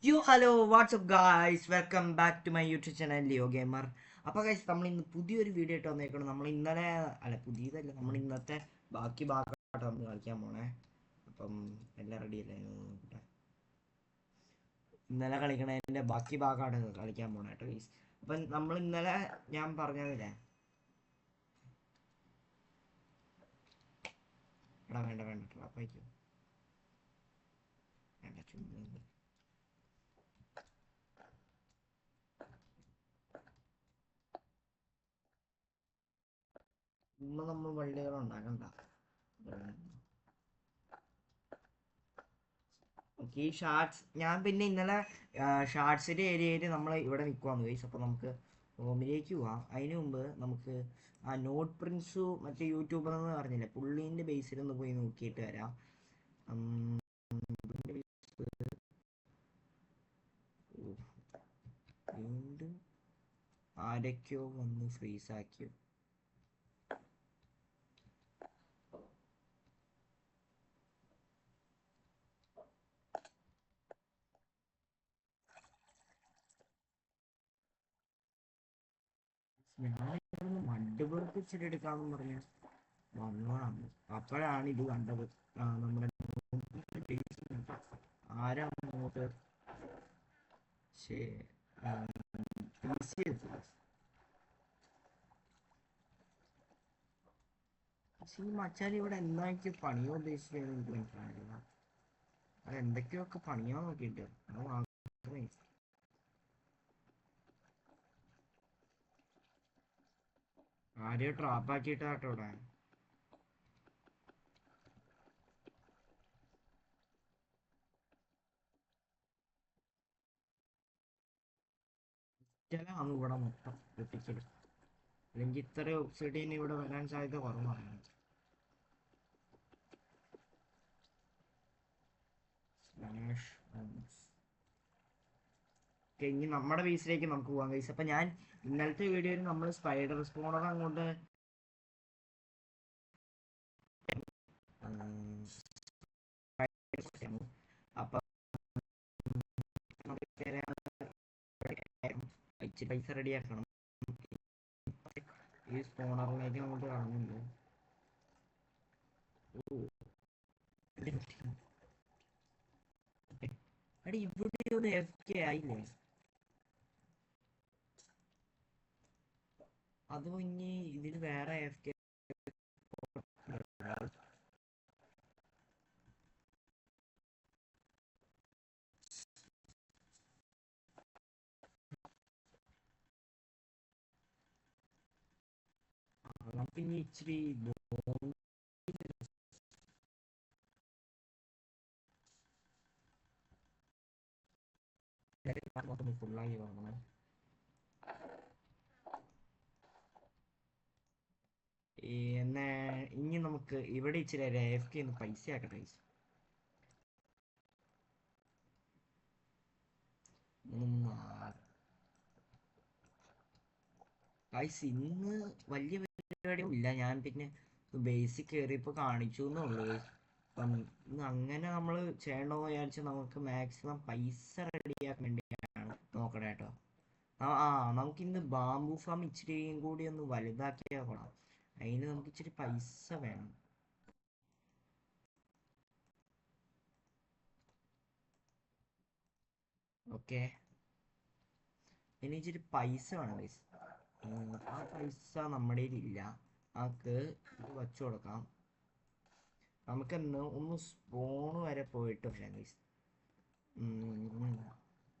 യോ hello what's up guys welcome back to my YouTube channel Leo Gamer. അപ്പോൾ guys നമ്മൾ ഇന്ന് പുതിയൊരു വീഡിയോ ആയിട്ട് വന്നേക്കണം. നമ്മൾ ഇന്നലെ അല്ല പുതിയതല്ല, നമ്മൾ ഇന്നത്തെ ബാക്കി ഭാഗമായിട്ട് നമ്മൾ കളിക്കാൻ പോണേ. അപ്പം എല്ലാം റെഡി അല്ലേ? നോക്കട്ടെ. ഇന്നലെ കളിക്കണതിൻ്റെ ബാക്കി ഭാഗമാണ് കളിക്കാൻ പോണേ കേട്ടോ ഗൈസ്. അപ്പം നമ്മൾ ഇന്നലെ ഞാൻ പറഞ്ഞതില്ലേ, എടാ വേണ്ട വേണ്ട ട്രാപ്പായിക്കോ, വേണ്ട ചുമ്മാ ഇന്ന് നമ്മൾ വള്ളികൾ ഉണ്ടാക്കണ്ട. ഓക്കെ, ഈ ഷാർട്സ് ഞാൻ പിന്നെ ഇന്നലെ ഷാർട്സിൻ്റെ ഏരിയയിൽ നമ്മൾ ഇവിടെ നിൽക്കുവാന്ന് ഗൈസ്. അപ്പോൾ നമുക്ക് റൂമിലേക്ക് പോവാം. അതിന് മുമ്പ് നമുക്ക് ആ നോട്ട് പ്രിൻസു മറ്റേ യൂട്യൂബർ എന്ന് പറഞ്ഞില്ലേ, പുള്ളീൻ്റെ ബേസിൽ ഒന്ന് പോയി നോക്കിയിട്ട് വരാം. വീണ്ടും ആരൊക്കെയോ വന്ന് ഫ്രീസാക്കിയോ. ഞാനിവിടുന്ന് മഡ് വർക്ക് ഇച്ചിരി എടുക്കാമെന്ന് പറഞ്ഞു വന്നതാണ്. അപ്പോഴാണ് ഇത് കണ്ടത്. നമ്മുടെ ആരാ അങ്ങോട്ട് ഈ മച്ചാൻ ഇവിടെ എന്താക്കി പണിയോ ഉദ്ദേശിച്ചതെന്ന് എനിക്ക് മനസ്സിലായില്ല. അത് എന്തൊക്കെയൊക്കെ പണിയാൻ നോക്കിയിട്ട് അത് മാത്രമേ ആരെയോ ട്രാപ്പാക്കിയിട്ടാട്ടോ ഇവിടെ. ആണ് ഇവിടെ മൊത്തം എത്തിക്കല്. അല്ലെങ്കിൽ ഇത്ര ഒബ്സിഡിയൻ ഇവിടെ വരാൻ സാധ്യത കുറവാണ്. ഇനി നമ്മുടെ ബേസിലേക്ക് നമുക്ക് പോകാൻ കഴിച്ചു. അപ്പൊ ഞാൻ ഇന്നലത്തെ വീഡിയോയിൽ നമ്മൾ സ്പൈഡർ സ്പോണർ അങ്ങോട്ട് അപ്പൊ പൈസ റെഡിയാക്കണം. ഈ സ്പോണറിലേക്ക് അങ്ങോട്ട് കാണുന്നുണ്ട്. അടി ഇവിടെ ഒരു FK ആയില്ലേ? അതും ഇനി ഇതിൽ വേറെ FK നമുക്ക് ഇനി ഇച്ചിരി ഫുള്ളായി വാങ്ങണം. എന്നാ ഇനി നമുക്ക് ഇവിടെ ഇച്ചിരി FK ഒന്ന് പൈസ ആക്കട്ടെ. ഗൈസ് ഇന്ന് വലിയ പരിപാടിയും ഇല്ല. ഞാൻ പിന്നെ ബേസിക് കയറിയപ്പോൾ കാണിച്ചു എന്നുള്ളൂ. അപ്പം ഇന്ന് അങ്ങനെ നമ്മൾ ചെയ്യണമെന്ന് വിചാരിച്ച് നമുക്ക് മാക്സിമം പൈസ റെഡിയാക്കാൻ വേണ്ടിയാണ് നോക്കണേ കേട്ടോ. നമുക്കിന്ന് ബാംബു ഫാം ഇച്ചിരിയും കൂടി ഒന്ന് വലുതാക്കിയാൽ കൊള്ളാം. അതിന് നമുക്ക് ഇച്ചിരി പൈസ വേണം. ഓക്കെ, ഇനി ഇച്ചിരി പൈസ വേണം ഗൈസ്. ആ പൈസ നമ്മുടെ ഇല്ല. നമുക്ക് ഇത് വച്ചു കൊടുക്കാം. നമുക്കെന്ന് ഒന്ന് സ്പോൺ വരെ പോയിട്ട് വരാം ഗൈസ്.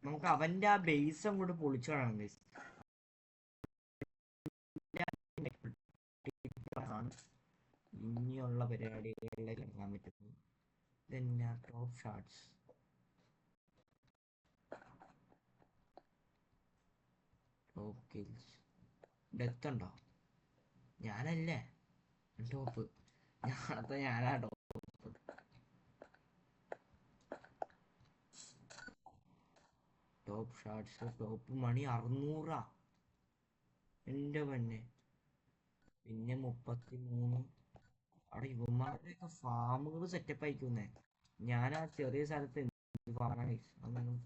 നമുക്ക് അവന്റെ ആ ബേസ് അങ്ങോട്ട് പൊളിച്ചു കാണാം ഗൈസ്. ഇനിയുള്ള പരിപാടികളിലേക്ക് ഇറങ്ങാൻ പറ്റുന്നു. ഇതെന്നാ ടോപ്പ് ഷാർട്സ്, ടോപ്പ് കിൽസ്, ഡെത്ത് ഉണ്ടോ? ഞാനല്ലേ ടോപ്പ്, ഞാനാ ടോപ്പ്. ടോപ്പ് ഷാർട്സ്, ടോപ്പ് മണി 600. എൻ്റെ തന്നെ. പിന്നെ 33. അവിടെ ഇവന്മാരുടെയൊക്കെ ഫാമുകൾ സെറ്റപ്പ് ആയിക്കുന്നേ. ഞാൻ ആ ചെറിയ സ്ഥലത്ത് ഫാമാണ് അതൊന്നും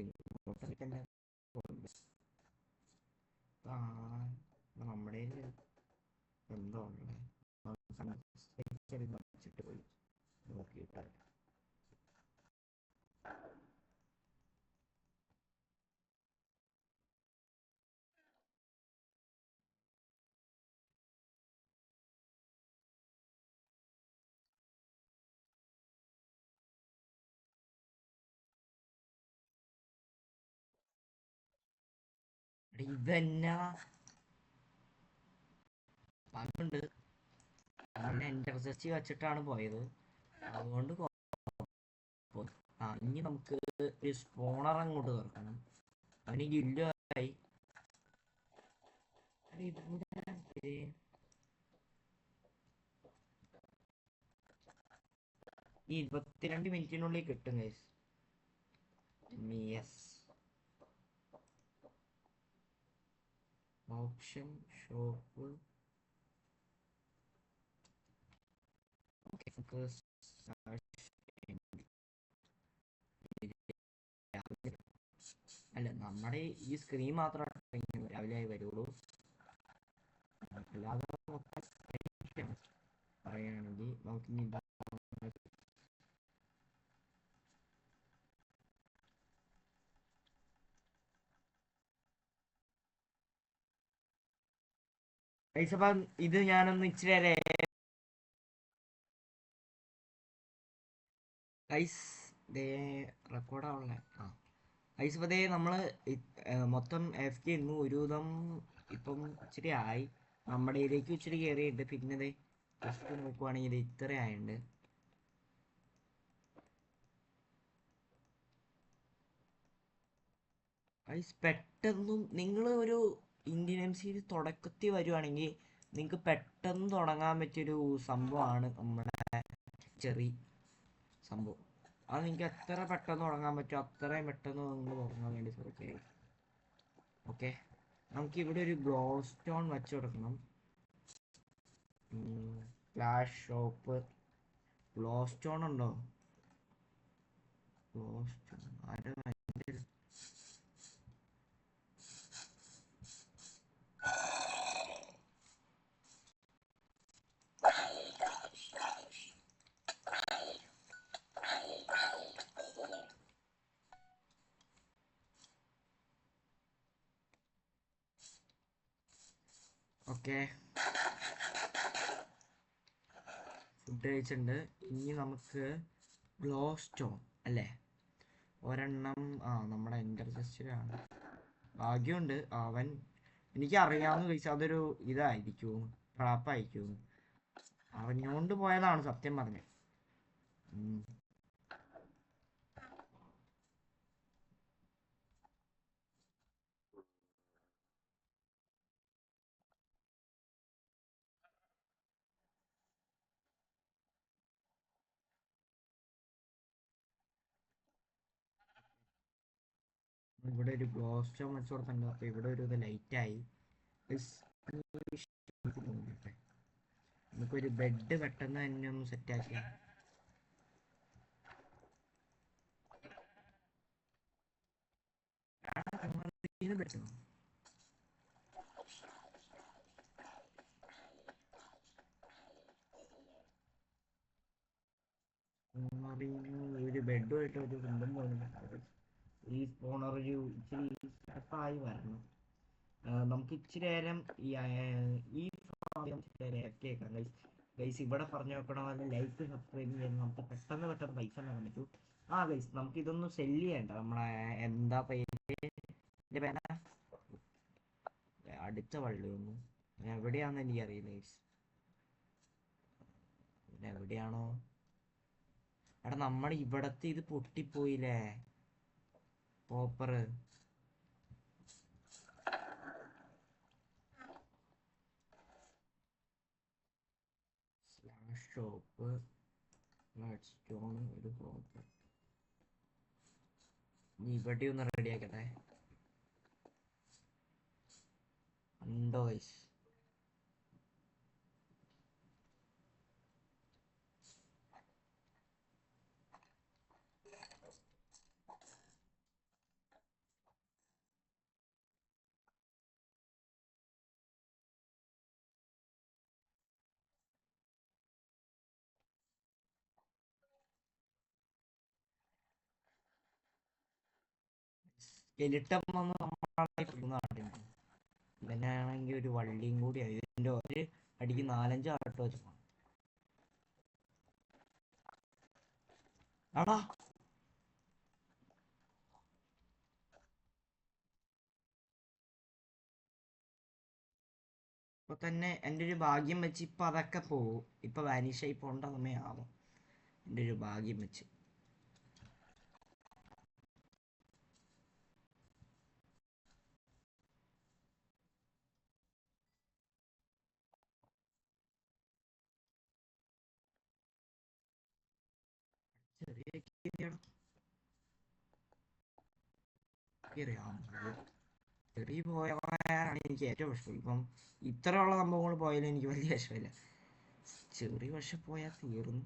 ഇങ്ങോട്ടൊക്കെ നമ്മുടെ എന്തോ ഉള്ളത് വെച്ചിട്ട് പോയി നോക്കിയിട്ട് ഇതെന്നാ അതുകൊണ്ട് അവനെ ഇന്റർസെസ്റ്റ് വെച്ചിട്ടാണ് പോയത്. അതുകൊണ്ട് ഇനി നമുക്ക് ഒരു സ്പോണർ അങ്ങോട്ട് തുറക്കണം. അവന് ഗില്ലുമായി ഈ 22 മിനിറ്റിനുള്ളിൽ കിട്ടും ഗൈസ്. യെസ് ഓപ്ഷൻ ഷോപ്പ് അല്ല നമ്മുടെ ഈ സ്ക്രീൻ മാത്രം രാവിലെ ആയി വരുള്ളൂ. അല്ലാതെ പറയുകയാണെങ്കിൽ നമുക്ക് അപ്പം ഇത് ഞാനൊന്ന് ഇച്ചിരി നേരെ ഗൈസ് ദേ റെക്കോർഡാവുള്ള ഗൈസ് ഇപ്പോൾ ദേ നമ്മൾ മൊത്തം എഫ് കെ ഇന്നു ഒരുവിധം ഇപ്പം ഇച്ചിരി ആയി. നമ്മുടെ ഇതിലേക്ക് ഇച്ചിരി കയറിയിട്ടുണ്ട്. പിന്നെ ദേ ജസ്റ്റ് നോക്കുവാണെങ്കിൽ ഇത് ഇത്ര ആയിട്ടുണ്ട്. ഗൈസ് പെട്ടെന്നും നിങ്ങൾ ഒരു ഇന്ത്യൻ എം സീരീസ് തുടക്കത്തിൽ വരുവാണെങ്കിൽ നിങ്ങൾക്ക് പെട്ടെന്ന് തുടങ്ങാൻ പറ്റിയൊരു സംഭവമാണ് നമ്മുടെ ചെറിയ സംഭവം. അത് നിങ്ങൾക്ക് എത്ര പെട്ടെന്ന് തുടങ്ങാൻ പറ്റുമോ അത്രയും പെട്ടെന്ന് നിങ്ങൾ തുടങ്ങാൻ വേണ്ടി ശ്രമിക്കുക. ഓക്കെ, നമുക്കിവിടെ ഒരു ഗ്ലോ സ്റ്റോൺ വെച്ച് കൊടുക്കണം. ഫ്ലാഷ് ഷോപ്പ് ഗ്ലോ സ്റ്റോൺ ഉണ്ടോ? ഗ്ലോ സ്റ്റോൺ ആരും ഓക്കെ ഫുഡ് കഴിച്ചിട്ടുണ്ട്. ഇനി നമുക്ക് ഗ്ലോ സ്റ്റോൺ അല്ലേ ഒരെണ്ണം നമ്മുടെ ഇന്റർജസ്റ്റിലാണ്. ഭാഗ്യമുണ്ട് അവൻ എനിക്ക് അറിയാവുന്ന ചോദിച്ചാൽ അതൊരു ഇതായിരിക്കും ട്രാപ്പായിരിക്കും. അറിഞ്ഞുകൊണ്ട് പോയതാണ് സത്യം പറഞ്ഞത്. ഇവിടെ ഒരു ഗ്ലോ സ്റ്റോൺ വെച്ച് കൊടുത്തിട്ടുണ്ട്. അപ്പോൾ ഇവിടെ ഒരു ഇത് ലൈറ്റായി. നമുക്കൊരു ബെഡ് പെട്ടെന്ന് തന്നെ ഒന്ന് സെറ്റാക്കിയാൽ പറ്റുമോ? ഒരു ബെഡുമായിട്ട് ഒരു കുന്തം പോകുന്നു. ഈ സ്പോണർ ഒരു ഇച്ചിരി സ്റ്റെപ്പായി വരണം. നമുക്ക് ഇച്ചിരി നേരം ഈ കേൾക്കാം ഗൈസ്. ഇവിടെ പറഞ്ഞു നോക്കണമല്ലോ ലൈക്ക് സബ്സ്ക്രൈബ് ചെയ്ത് നമുക്ക് പെട്ടെന്ന് പെട്ടെന്ന് പൈസ നേടാൻ പറ്റൂ. ഗൈസ് നമുക്ക് ഇതൊന്നും സെല്ല് ചെയ്യണ്ട. നമ്മളെ എന്താ പേര് അടുത്ത വള്ളിയൊന്നും എവിടെയാണെന്ന് എനിക്കറിയില്ല ഗൈസ്. എവിടെയാണോ എടാ നമ്മുടെ ഇവിടത്തെ ഇത് പൊട്ടിപ്പോയില്ലേ പോപ്പറ്. ഷോപ്പ് സ്റ്റോൺ ഒരു പോപ്പർ ഇവിടെ ഒന്ന് റെഡിയാക്കട്ടെ. ഉണ്ടോ ഗൈസ്? സ്കെലിട്ടൻ വന്ന് നമ്മളാണെങ്കിൽ ഇവനാണെങ്കിൽ ഒരു വള്ളിയും കൂടി ആയി. ഇതിന്റെ ഒരു അടിക്ക് 4-5 ആട്ടോ വെച്ചു. ആടാ ഇപ്പൊ തന്നെ എൻ്റെ ഒരു ഭാഗ്യം വെച്ച് ഇപ്പൊ അതൊക്കെ പോവും. ഇപ്പൊ വാനിഷായി പോണ്ട സമയമാവും എൻ്റെ ഒരു ഭാഗ്യം വെച്ച്. ചെറിയ പോയാണ് എനിക്ക് ഏറ്റവും ഇഷ്ടം. ഇപ്പം ഇത്രയുള്ള സംഭവങ്ങൾ പോയാലും എനിക്ക് വലിയ ഇഷ്ടമില്ല. ചെറിയ പക്ഷെ പോയാൽ തീർന്നു.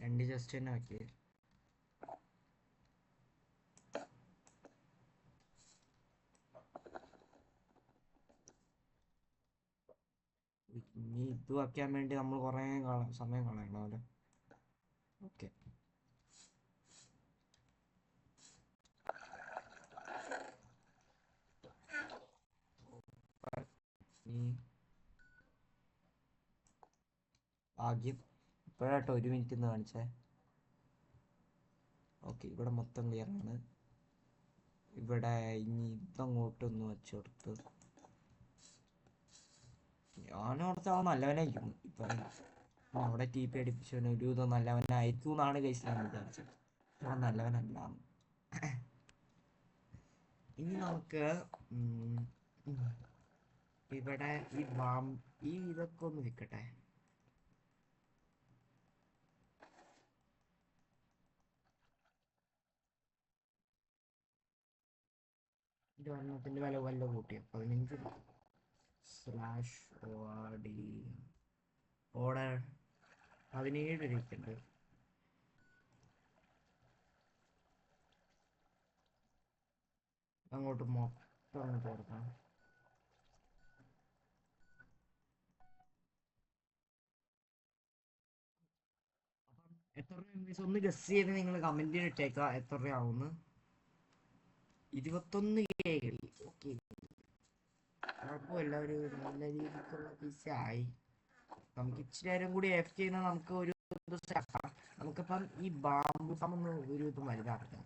രണ്ട് ജസ്റ്റ് തന്നെ ആക്കി. ഇനി ഇത് വയ്ക്കാൻ വേണ്ടി നമ്മൾ കുറേ സമയം കളയണം അല്ലേ? ഓക്കെ, ഭാഗ്യം ഇപ്പോഴാട്ടോ 1 മിനിറ്റ് എന്ന് കാണിച്ചേ. ഓക്കെ, ഇവിടെ മൊത്തം ക്ലിയർ ആണ്. ഇവിടെ ഇനി ഇതങ്ങോട്ടൊന്ന് വെച്ചെടുത്ത് ഞാനോർത്ത് അവൻ നല്ലവനായിരിക്കുന്നു. ഇപ്പം അവിടെ ടി പി അടിപ്പിച്ചവന് ഒരു വിധം നല്ലവനായിരിക്കും എന്നാണ് ഗൈസ് ഞാൻ വിചാരിച്ചത്. അവൻ നല്ലവനല്ല. ഇനി നമുക്ക് ഇവിടെ ഈ ഇതൊക്കെ ഒന്ന് വെക്കട്ടെ. ഇത് ഒരെണ്ണത്തിൻ്റെ വില വല്ല കൂട്ടിയ 15/ORD ഓർഡർ 17 രൂപയ്ക്കുണ്ട്. അങ്ങോട്ട് മൊത്തം അങ്ങോട്ട് കൊടുക്കണം. എത്ര രൂപ ഒന്ന് ഗസ് ചെയ്ത് നിങ്ങൾ കമന്റിൽ ഇട്ടേക്കാം എത്ര രൂപയാവുമെന്ന്. 21K. ഓക്കെ, കുഴപ്പമില്ല, ഒരു നല്ല രീതിക്കുള്ള പൈസ ആയി. നമുക്ക് ഇച്ചിരി നേരം കൂടി എഫ് ചെയ്യുന്ന നമുക്ക് ഒരു ദിവസം നമുക്കിപ്പം ഈ ബാമ്പു ഫാം ഒന്ന് ഒരു ഇതും വലുതാക്കാം.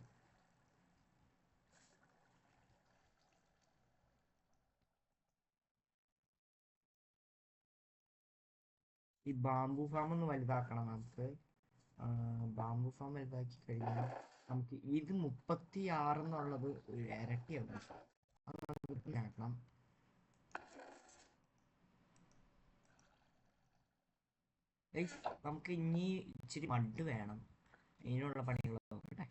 ഈ ബാമ്പു ഫാം ഒന്ന് വലുതാക്കണം നമുക്ക്. ബാമ്പു ഫാം വലുതാക്കി കഴിഞ്ഞാൽ നമുക്ക് ഇത് 36 എന്നുള്ളത് ഒരു ഇരട്ടിയാവും. അത് നമുക്ക് നേടണം. നമുക്ക് ഇനി ഇച്ചിരി മഡ് വേണം. ഇതിനുള്ള പണികൾ നോക്കട്ടെ.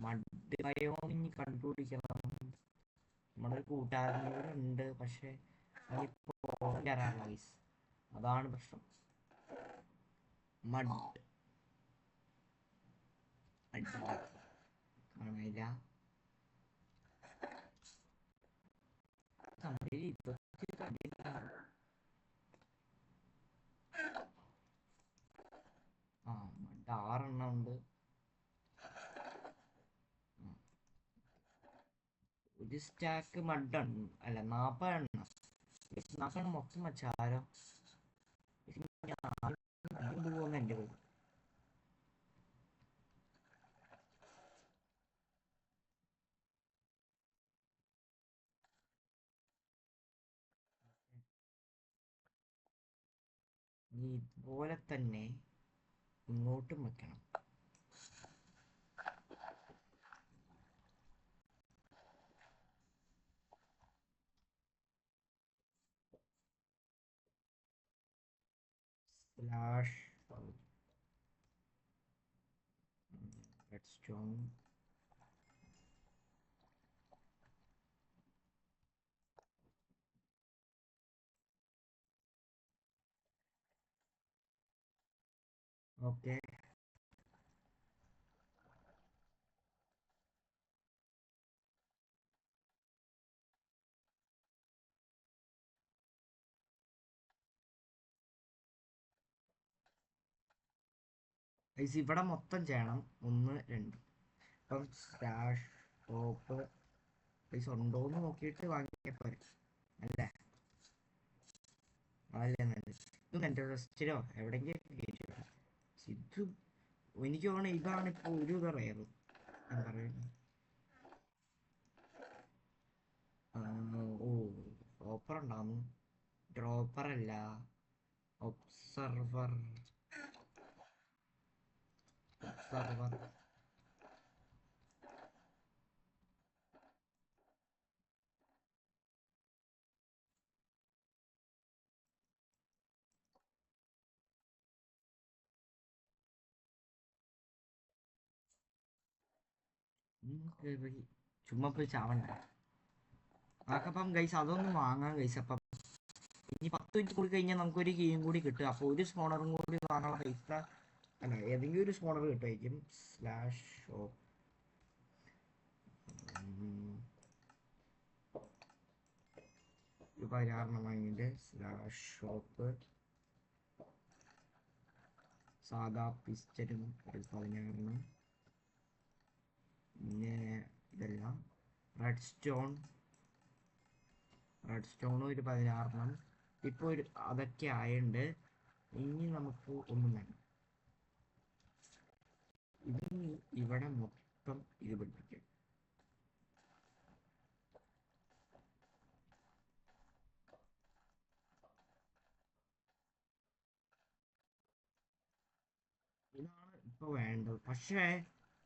മഡ് ബയോ ഇനി കണ്ടുപിടിക്കണം. നമ്മുടെ ഒരു കൂട്ടുകാരനോട് ഉണ്ട്, പക്ഷെ അതാണ് പ്രശ്നം. മഡ് കാണില്ല. മഡ് 6 ഉണ്ട്. ഒരു സ്റ്റാക്ക് മഡാണ് അല്ല 40 മൊത്തം വച്ചാരോ പോകുന്ന എൻ്റെ പേര്. നീ ഇതുപോലെ തന്നെ ഇങ്ങോട്ടും വെക്കണം. Slash redstone. ഓക്കെ, ഗൈസ് ഇവിടെ മൊത്തം ചെയ്യണം. 1 2 ഇപ്പം സ്റ്റാഷ് ടോപ്പ് പൈസ ഉണ്ടോന്ന് നോക്കിയിട്ട് വാങ്ങിയാൽ പോരെ അല്ലേ? അതല്ലേ നല്ലത്. ഇത് എൻ്റെ ടെസ്റ്റിലോ എവിടെയെങ്കിലും കയറ്റിയോ ഇത്. എനിക്ക് തോന്നുന്നു ഇതാണ് ഇപ്പോൾ ഒരു ഇത് റയർ ഞാൻ പറയുന്നത്. ഓ ഓപ്പർ ഉണ്ടാകുന്നു. ഡ്രോപ്പർ അല്ല, ഒബ്സർവർ. ഒബ്സർവർ ചുമ്മാ പോയി ചാവണ്ട. ആക്കപ്പം ഗൈസ് അതൊന്ന് വാങ്ങാം ഗൈസ്. അപ്പം ഇനി 10 മിനിറ്റ് കൂടി കഴിഞ്ഞാൽ നമുക്കൊരു കീയും കൂടി കിട്ടും. അപ്പോൾ ഒരു സ്പോണറും കൂടി വാങ്ങാനുള്ള പൈസ അല്ല, ഏതെങ്കിലും ഒരു സ്പോണർ കിട്ടുമായിരിക്കും. സ്ലാഷ് ഷോപ്പ് ഒരു 16 വാങ്ങിയിട്ട് സ്ലാഷ് ഷോപ്പ് സാധാ പിസ്റ്റനും ഒരു 16. പിന്നെ ഇതെല്ലാം റെഡ് സ്റ്റോണും ഒരു 16. ഇപ്പോൾ ഒരു അതൊക്കെ ആയതുകൊണ്ട് ഇനി നമുക്ക് ഒന്നും വേണം. ഇത് ഇവിടെ മൊത്തം ഇത് പിടിപ്പിക്കും. ഇതാണ് ഇപ്പൊ വേണ്ടത്. പക്ഷേ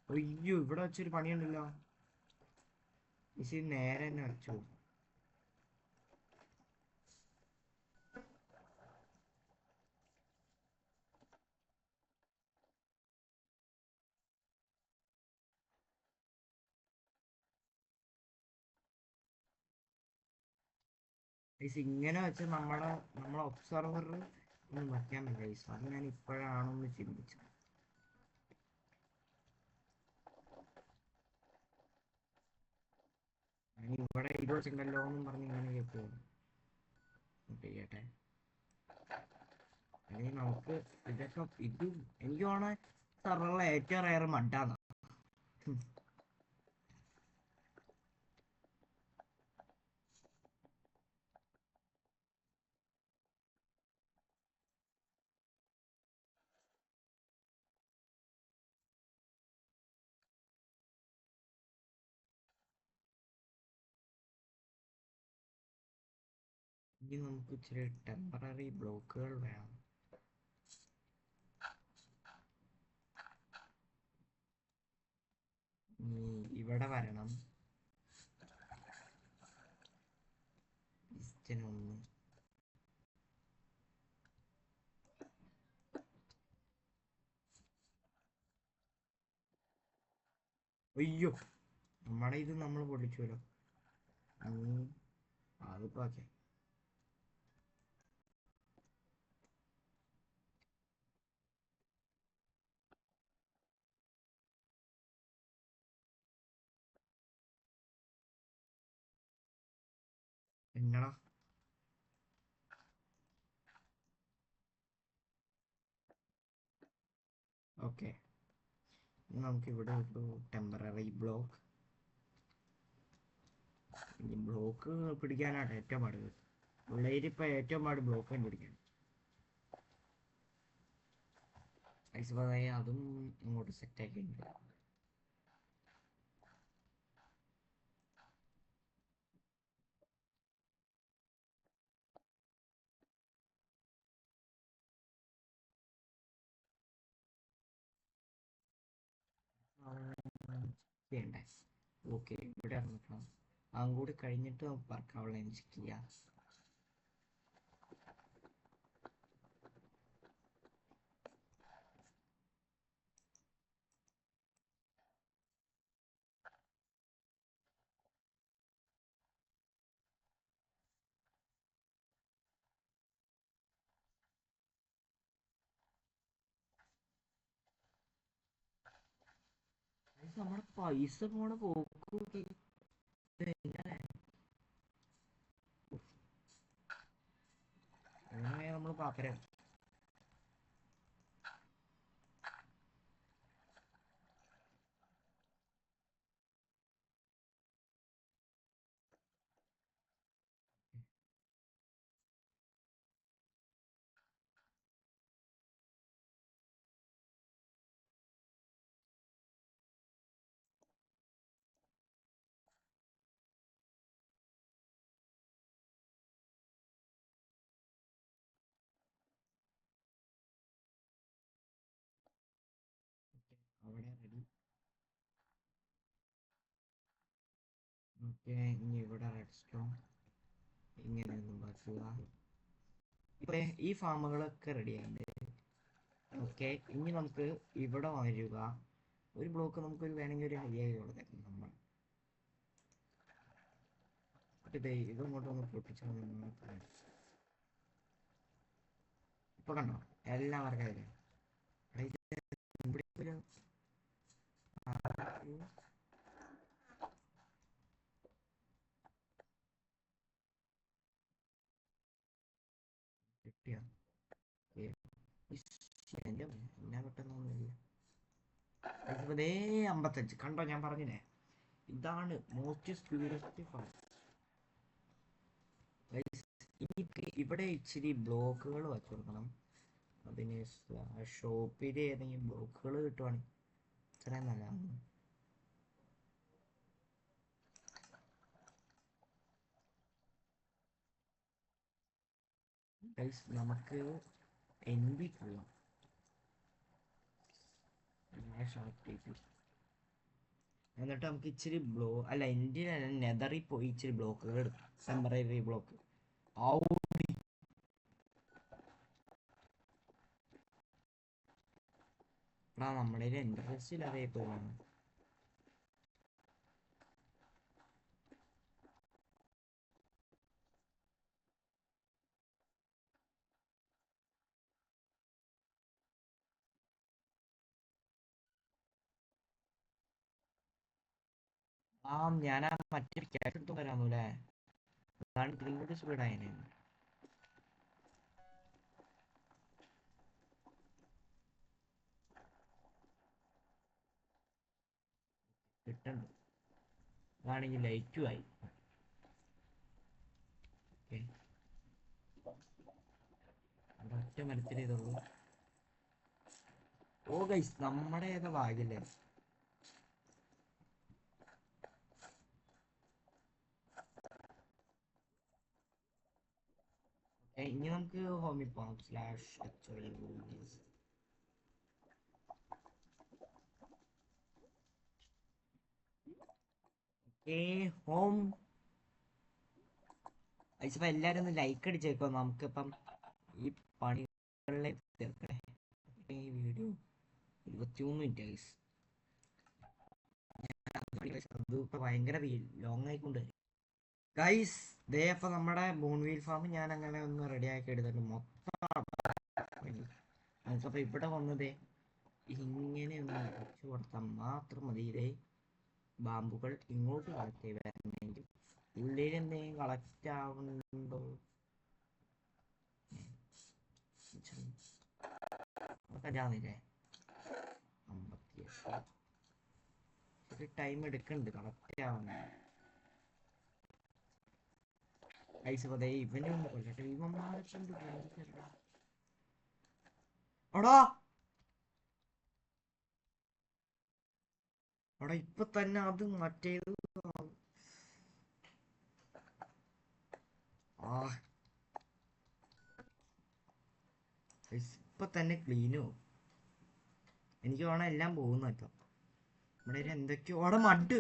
അയ്യോ ഇവിടെ വെച്ചൊരു പണിയുണ്ടല്ലോ. ഇത് നേരെ തന്നെ വെച്ചു. ഇങ്ങനെ വെച്ച് നമ്മളെ ഒബ്സർവർ ഒന്ന് വയ്ക്കാൻ പറ്റില്ല. അത് ഞാൻ ഇപ്പോഴാണൊന്ന് ചിന്തിച്ചത്. ഞാൻ ഇവിടെ ഇത് വെച്ചിട്ടുണ്ടല്ലോ എന്നും പറഞ്ഞ് ഇങ്ങനെ കേൾക്കുമോ ചെയ്യട്ടെ. അല്ലെങ്കിൽ നമുക്ക് ഇതൊക്കെ ഇത് എനിക്ക് തോന്നുന്ന സർവറിലെ ഏറ്റവും റയർ മഡാണ്. ഇനി നമുക്ക് ഇച്ചിരി ടെമ്പററി ബ്ലോക്കുകൾ വേണം. ഇവിടെ വരണം. ഇസ്റ്റനൊന്ന് അയ്യോ നമ്മുടെ ഇത് നമ്മൾ പൊളിച്ചുവല്ലോ. അതിപ്പോ ഓക്കെ. എന്നടാ ഓക്കെ. നമുക്കിവിടെ ഒരു ടെമ്പററി ബ്ലോക്ക്. ഈ ബ്ലോക്ക് പിടിക്കാനാണ് ഏറ്റവും പാട്. പിള്ളേരിപ്പോൾ ഏറ്റവും പാട് ബ്ലോക്ക് കണ്ടുപിടിക്കാൻ. ഐസ്ബായ അതും ഇങ്ങോട്ട് സെറ്റാക്കിയിട്ടുണ്ട്. ചെയ്യണ്ടേ? ഓക്കെ ഇവിടെ ഇറങ്ങിക്കണം. അതും കൂടി കഴിഞ്ഞിട്ട് വർക്കാവുള്ള ചെക്ക് ചെയ്യാം. നമ്മുടെ പൈസ പോണ പോക്ക് അങ്ങനെ നമ്മൾ പാപ്പര. ഓക്കെ, ഇനി ഇവിടെ റെഡ് സ്റ്റോൺ ഇങ്ങനെയൊന്നും പറ്റുക. ഇപ്പൊ ഈ ഫാമുകളൊക്കെ റെഡി ആയിട്ടുണ്ട്. ഓക്കെ, ഇനി നമുക്ക് ഇവിടെ വരിക. ഒരു ബ്ലോക്ക് നമുക്കൊരു വേണമെങ്കിൽ ഒരു ഹെലിയായി കൊടുത്തേക്കാം നമ്മൾ. ഇതങ്ങോട്ടൊന്ന് പൊട്ടിച്ചാൽ ഇപ്പൊ കണ്ടോ എല്ലാം വർക്കായില്ലേ. കിട്ടിയോ? എന്നാ പെട്ടെന്നൊന്നുമില്ല. 55 കണ്ടോ, ഞാൻ പറഞ്ഞില്ലേ ഇതാണ് മോസ്റ്റ് സ്പീഡസ്റ്റ് ഫാം. ഇവിടെ ഇച്ചിരി ബ്ലോക്കുകൾ വെച്ചു കൊടുക്കണം. അതിന് ഷോപ്പിൽ ഏതെങ്കിലും ബ്ലോക്കുകൾ കിട്ടുവാണെങ്കിൽ ഇത്രയും നല്ലതാണ്. നമുക്ക് എൻവി പോവാം. എന്നിട്ട് നമുക്ക് ഇച്ചിരി എൻ്റെ നെതറിൽ പോയി ഇച്ചിരി ബ്ലോക്കുകൾ എടുക്കും. Temporary block. നമ്മുടെ ഇൻട്രസ്റ്റ് അതേ പോവാണ്. ഞാൻ ആ മറ്റൊരു ക്യാഷ് എടുത്തു വരാമല്ലേ. അതാണ് ഗ്രീൻ സ്പീഡായതിന്. കിട്ടണ്ട. അതാണെങ്കിൽ ലൈറ്റും ആയി. ഒറ്റ മരത്തിൽ ഇതുള്ളൂ. ഓ ഗൈസ്, നമ്മുടെ ഏതാ ഭാഗ്യല്ലേ. ഇനി നമുക്ക് ഹോമിൽ പോകാം. ഹോം ഇപ്പൊ എല്ലാരും ഒന്ന് ലൈക്ക് അടിച്ചേക്കോ. നമുക്കിപ്പം ഈ പണികളിലേക്ക് തീർക്കണേ. ഈ വീഡിയോ 23 മിനിറ്റ് ഗൈസ്. അതിപ്പോ ഭയങ്കര ലോങ് ആയിക്കൊണ്ട് ഗൈസ്. ദേ അപ്പൊ നമ്മുടെ ബോൺവീൽ ഫാം ഞാൻ അങ്ങനെ ഒന്ന് റെഡി ആക്കി എടുത്തിട്ട് മൊത്തം നമുക്കപ്പോ ഇവിടെ വന്നതേ ഇങ്ങനെ ഒന്ന് വെച്ചു കൊടുത്താൽ മാത്രം മതി. ഇതേ ബാമ്പുകൾ ഇങ്ങോട്ട് കളക്ട് ചെയ്യണമെങ്കിൽ ഉള്ളിൽ എന്തെങ്കിലും കളക്ട് ആവുന്നുണ്ടോ നമുക്കറിയാവുന്നില്ലേ. 58 ഒരു ടൈം എടുക്കുന്നുണ്ട് കളക്ട് ആവുന്ന. ഐസേ ഇവനെ ഒന്ന് കൊല്ലട്ടെ. ഇവന്മാരെ കൊണ്ട് അവിടെ ഇപ്പൊ തന്നെ അത് മറ്റേത് ഇപ്പൊ തന്നെ ക്ലീനോ. എനിക്ക് വേണം എല്ലാം പോകുന്ന ഇപ്പൊ. ഇവിടെ എന്തൊക്കെയോ അവിടെ മഡ്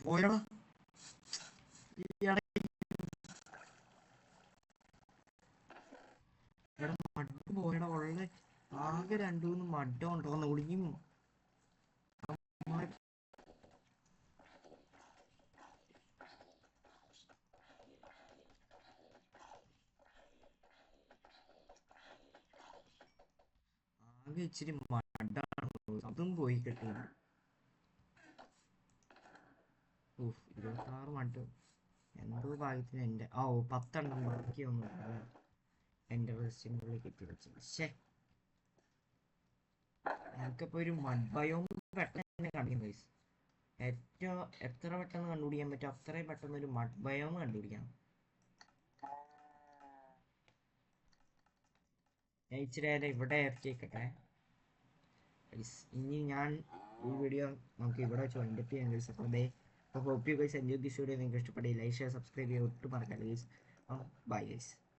പോയടാ. ഇവിടെ മഡ് പോയടാ. ഉള്ള ആകെ 2-3 മഡ് ഉണ്ടോന്ന് ഒളിയും. ആകെ ഇച്ചിരി മഡാണ്, അതും പോയി കിട്ടും. 26 മഡ് എന്തോ ഭാഗ്യത്തിന് എൻ്റെ 10 ബാക്കിയൊന്നും എൻ്റെ റെസ്റ്റിനുള്ളിൽ കിട്ടി വെച്ചു. പക്ഷേ നമുക്കിപ്പോ ഒരു മഡ് ബയോം പെട്ടെന്ന് കാണിക്കും ഗൈസ്. എത്ര പെട്ടെന്ന് കണ്ടുപിടിക്കാൻ പറ്റും അത്രയും പെട്ടെന്ന് ഒരു മഡ് ബയോം കണ്ടുപിടിക്കാം. ഞാൻ ഇച്ചിരി നേരം ഇവിടെ ഇറക്കിക്കട്ടെ. ഇനി ഞാൻ ഈ വീഡിയോ നമുക്ക് ഇവിടെ വെച്ച് വൈൻഡപ്പ് ചെയ്യാൻ ഗൈസ്. അപ്പോൾ hope you guys enjoy this video. നിങ്ങൾക്ക് ഇഷ്ടപ്പെട്ടില്ല ലൈക്ക് ഷെയർ സബ്സ്ക്രൈബ് ചെയ്യാൻ ഒട്ടും മറക്കല്ല ഗൈസ്. Bye guys.